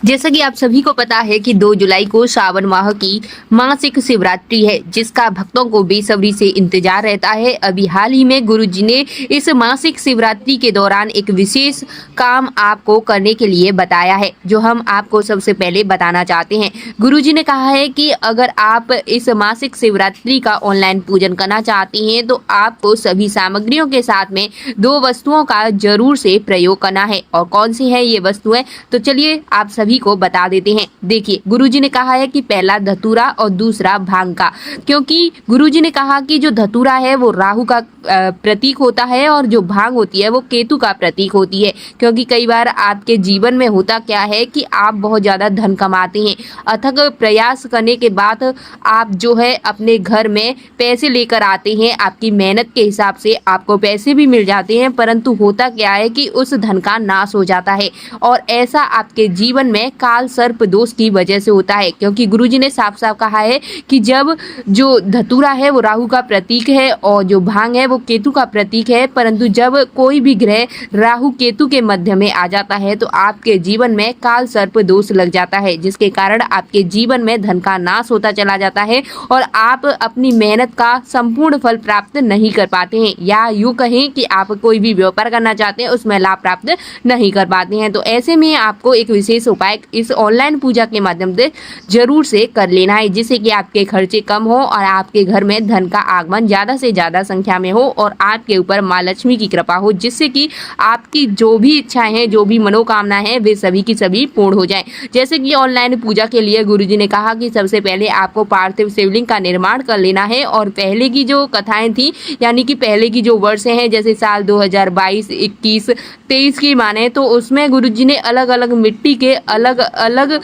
जैसा कि आप सभी को पता है कि 2 जुलाई को श्रावण माह की मासिक शिवरात्रि है, जिसका भक्तों को बेसब्री से इंतजार रहता है। अभी हाल ही में गुरुजी ने इस मासिक शिवरात्रि के दौरान एक विशेष काम आपको करने के लिए बताया है, जो हम आपको सबसे पहले बताना चाहते हैं। गुरुजी ने कहा है कि अगर आप इस मासिक शिवरात्रि का ऑनलाइन पूजन करना चाहते हैं तो आपको सभी सामग्रियों के साथ में 2 वस्तुओं का जरूर से प्रयोग करना है। और कौन सी है ये वस्तुएं, तो चलिए आप सभी को बता देते हैं। देखिए, गुरुजी ने कहा है कि पहला धतूरा और दूसरा भांग का, क्योंकि गुरुजी ने कहा कि जो धतूरा है वो राहु का प्रतीक होता है और जो भांग होती है वो केतु का प्रतीक होती है। क्योंकि कई बार आपके जीवन में होता क्या है कि आप बहुत ज्यादा धन कमाते हैं, अथक प्रयास करने के बाद आप जो है अपने घर में पैसे लेकर आते हैं, आपकी मेहनत के हिसाब से आपको पैसे भी मिल जाते हैं, परंतु होता क्या है कि उस धन का नाश हो जाता है। और ऐसा आपके जीवन में काल सर्प दोष की वजह से होता है। क्योंकि गुरुजी ने साफ साफ कहा है कि जब जो धतूरा है वो राहु का प्रतीक है और जो भांग है वो केतु का प्रतीक है, परंतु जब कोई भी ग्रह राहु केतु के मध्य में आ जाता है तो आपके जीवन में काल सर्प दोष लग जाता है, जिसके कारण आपके जीवन में धन का नाश होता चला जाता है और आप अपनी मेहनत का संपूर्ण फल प्राप्त नहीं कर पाते हैं, या यूं कहें कि आप कोई भी व्यापार करना चाहते हैं उसमें लाभ प्राप्त नहीं कर पाते हैं। तो ऐसे में आपको एक विशेष उपाय इस ऑनलाइन पूजा के माध्यम से जरूर से कर लेना है, जिससे कि आपके खर्चे कम हो और आपके घर में धन का आगमन ज्यादा से ज्यादा संख्या में हो और आपके ऊपर माँ लक्ष्मी की कृपा हो, जिससे कि आपकी जो भी इच्छाएं हैं, जो भी मनोकामना है, वे सभी की सभी पूर्ण हो जाएं। जैसे कि ऑनलाइन पूजा के लिए गुरुजी ने कहा कि सबसे पहले आपको पार्थिव शिवलिंग का निर्माण कर लेना है। और पहले की जो कथाएं थी, यानी कि पहले की जो वर्ष हैं, जैसे साल 2022, 21, 23 की माने तो उसमें गुरुजी ने अलग अलग मिट्टी के अलग अलग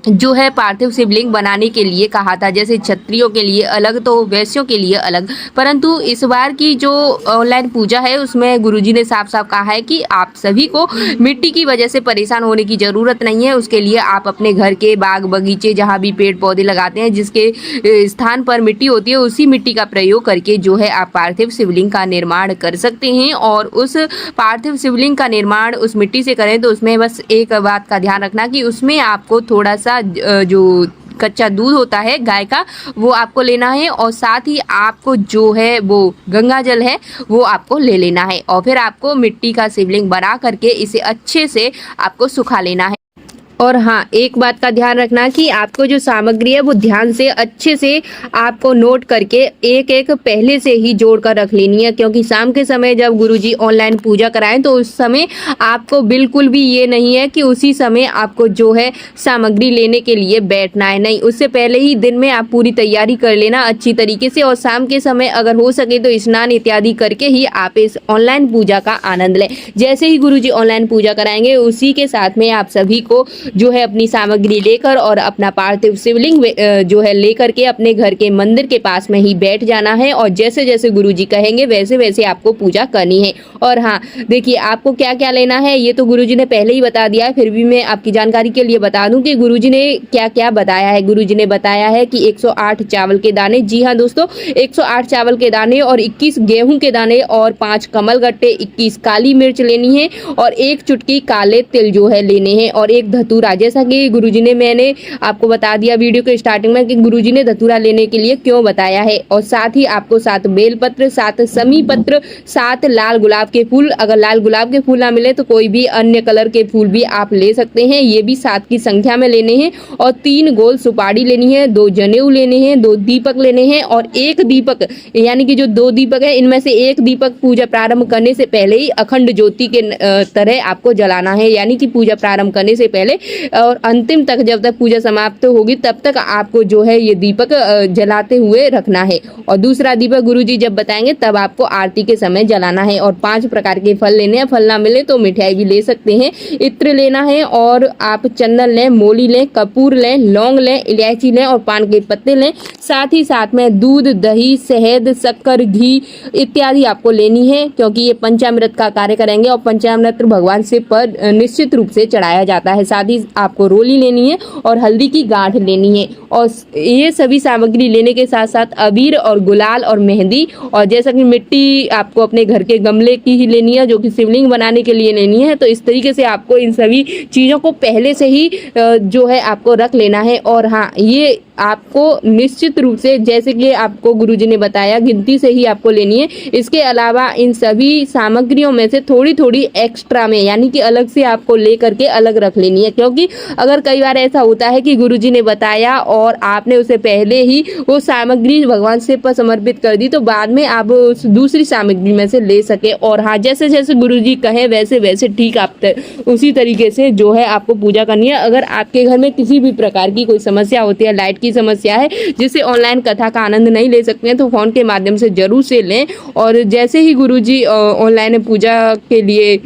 जो है पार्थिव शिवलिंग बनाने के लिए कहा था। जैसे क्षत्रियों के लिए अलग तो वैश्यों के लिए अलग। परंतु इस बार की जो ऑनलाइन पूजा है उसमें गुरुजी ने साफ साफ कहा है कि आप सभी को मिट्टी की वजह से परेशान होने की जरूरत नहीं है। उसके लिए आप अपने घर के बाग बगीचे, जहाँ भी पेड़ पौधे लगाते हैं, जिसके स्थान पर मिट्टी होती है, उसी मिट्टी का प्रयोग करके जो है आप पार्थिव शिवलिंग का निर्माण कर सकते हैं। और उस पार्थिव शिवलिंग का निर्माण उस मिट्टी से करें तो उसमें बस एक बात का ध्यान रखना कि उसमें आपको थोड़ा सा जो कच्चा दूध होता है गाय का, वो आपको लेना है। और साथ ही आपको जो है वो गंगा जल है वो आपको ले लेना है। और फिर आपको मिट्टी का शिवलिंग बना करके इसे अच्छे से आपको सुखा लेना है। और हाँ, एक बात का ध्यान रखना कि आपको जो सामग्री है वो ध्यान से अच्छे से आपको नोट करके एक एक पहले से ही जोड़ कर रख लेनी है। क्योंकि शाम के समय जब गुरुजी ऑनलाइन पूजा कराएं तो उस समय आपको बिल्कुल भी ये नहीं है कि उसी समय आपको जो है सामग्री लेने के लिए बैठना है। नहीं, उससे पहले ही दिन में आप पूरी तैयारी कर लेना अच्छी तरीके से। और शाम के समय अगर हो सके तो स्नान इत्यादि करके ही आप इस ऑनलाइन पूजा का आनंद लें। जैसे ही गुरुजी ऑनलाइन पूजा कराएंगे उसी के साथ में आप सभी को जो है अपनी सामग्री लेकर और अपना पार्थिव शिवलिंग जो है लेकर के अपने घर के मंदिर के पास में ही बैठ जाना है। और जैसे जैसे गुरुजी कहेंगे वैसे वैसे आपको पूजा करनी है। और हाँ, देखिए आपको क्या क्या लेना है ये तो गुरुजी ने पहले ही बता दिया है, फिर भी मैं आपकी जानकारी के लिए बता दूं कि गुरुजी ने क्या क्या बताया है। गुरुजी ने बताया है कि 108 चावल के दाने, जी हाँ दोस्तों, 108 चावल के दाने और 21 गेहूं के दाने और 5 कमल गट्टे, 21 काली मिर्च लेनी है और 1 चुटकी काले तिल जो है लेने हैं और 1 धतूरा। जैसा कि गुरुजी ने, मैंने आपको बता दिया वीडियो के स्टार्टिंग में कि गुरुजी ने धतूरा लेने के लिए क्यों बताया है। और साथ ही आपको 7 बेलपत्र, 7 समी पत्र, 7 लाल गुलाब के फूल, अगर लाल गुलाब के फूल ना मिले तो कोई भी अन्य कलर के फूल भी आप ले सकते हैं, ये भी 7 की संख्या में लेने हैं। और 3 गोल सुपारी लेनी है, 2 जनेऊ लेने हैं, 2 दीपक लेने हैं और 1 दीपक, यानी कि जो 2 दीपक है इनमें से 1 दीपक पूजा प्रारंभ करने से पहले ही अखंड ज्योति के तरह आपको जलाना है। यानी कि पूजा प्रारंभ करने से पहले और अंतिम तक, जब तक पूजा समाप्त होगी तब तक आपको जो है ये दीपक जलाते हुए रखना है। और दूसरा दीपक गुरुजी जब बताएंगे तब आपको आरती के समय जलाना है। और 5 प्रकार के फल लेने हैं, फल ना मिले तो मिठाई भी ले सकते हैं। इत्र लेना है और आप चंदन लें, मोली लें, कपूर लें, लौंग लें, इलायची लें और पान के पत्ते लें। साथ ही साथ में दूध, दही, शहद, शक्कर, घी इत्यादि आपको लेनी है, क्योंकि ये पंचामृत का कार्य करेंगे और पंचामृत भगवान शिव पर निश्चित रूप से चढ़ाया जाता है। साथ ही की आपको रोली लेनी है और हल्दी की गांठ लेनी है। और ये सभी सामग्री लेने के साथ साथ अबीर और गुलाल और मेहंदी, और जैसा कि मिट्टी आपको अपने घर के गमले की ही लेनी है जो कि शिवलिंग बनाने के लिए लेनी है। तो इस तरीके से आपको इन सभी चीज़ों को पहले से ही जो है आपको रख लेना है। और हाँ, ये आपको निश्चित रूप से जैसे कि आपको गुरुजी ने बताया गिनती से ही आपको लेनी है। इसके अलावा इन सभी सामग्रियों में से थोड़ी थोड़ी एक्स्ट्रा में यानी कि अलग से आपको ले करके अलग रख लेनी है, क्योंकि अगर कई बार ऐसा होता है कि गुरुजी ने बताया और आपने उसे पहले ही वो सामग्री भगवान से पर समर्पित कर दी तो बाद में आप उस दूसरी सामग्री में से ले सके। और हाँ, जैसे जैसे गुरुजी कहे वैसे वैसे ठीक आप उसी तरीके से जो है आपको पूजा करनी है। अगर आपके घर में किसी भी प्रकार की कोई समस्या होती है, लाइट की समस्या है जिससे ऑनलाइन कथा का आनंद नहीं ले सकते हैं, तो फोन के माध्यम से जरूर से लें। और जैसे ही गुरुजी ऑनलाइन पूजा के लिए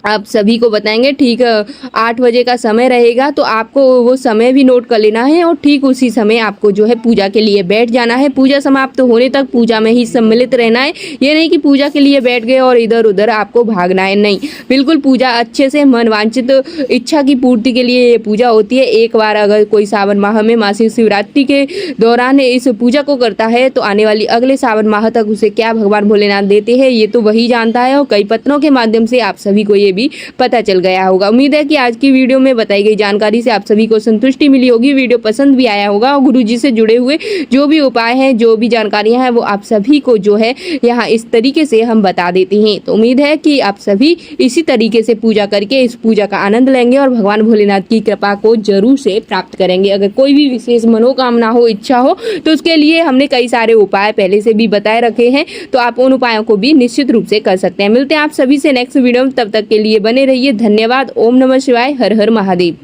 आप सभी को बताएंगे, ठीक 8 बजे का समय रहेगा, तो आपको वो समय भी नोट कर लेना है और ठीक उसी समय आपको जो है पूजा के लिए बैठ जाना है। पूजा समाप्त होने तक पूजा में ही सम्मिलित रहना है। ये नहीं कि पूजा के लिए बैठ गए और इधर उधर आपको भागना है, नहीं, बिल्कुल पूजा अच्छे से मन वांछित इच्छा की पूर्ति के लिए ये पूजा होती है। एक बार अगर कोई सावन माह में मासिक शिवरात्रि के दौरान इस पूजा को करता है तो आने वाली अगले सावन माह तक उसे क्या भगवान भोलेनाथ देते हैं ये तो वही जानता है। और कई पत्रों के माध्यम से आप सभी को ये भी पता चल गया होगा। उम्मीद है कि आज की वीडियो में बताई गई जानकारी से आप सभी को संतुष्टि मिली होगी, वीडियो पसंद भी आया होगा। और गुरुजी से जुड़े हुए जो भी उपाय हैं, जो भी जानकारियां हैं, वो आप सभी को जो है यहाँ इस तरीके से हम बता देते हैं। तो उम्मीद है कि आप सभी इसी तरीके से पूजा करके इस पूजा का आनंद लेंगे और भगवान भोलेनाथ की कृपा को जरूर से प्राप्त करेंगे। अगर कोई भी विशेष मनोकामना हो, इच्छा हो, तो उसके लिए हमने कई सारे उपाय पहले से भी बताए रखे हैं, तो आप उन उपायों को भी निश्चित रूप से कर सकते हैं। मिलते हैं आप सभी से नेक्स्ट वीडियो में, तब तक के लिए बने रहिए। धन्यवाद। ओम नमः शिवाय। हर हर महादेव।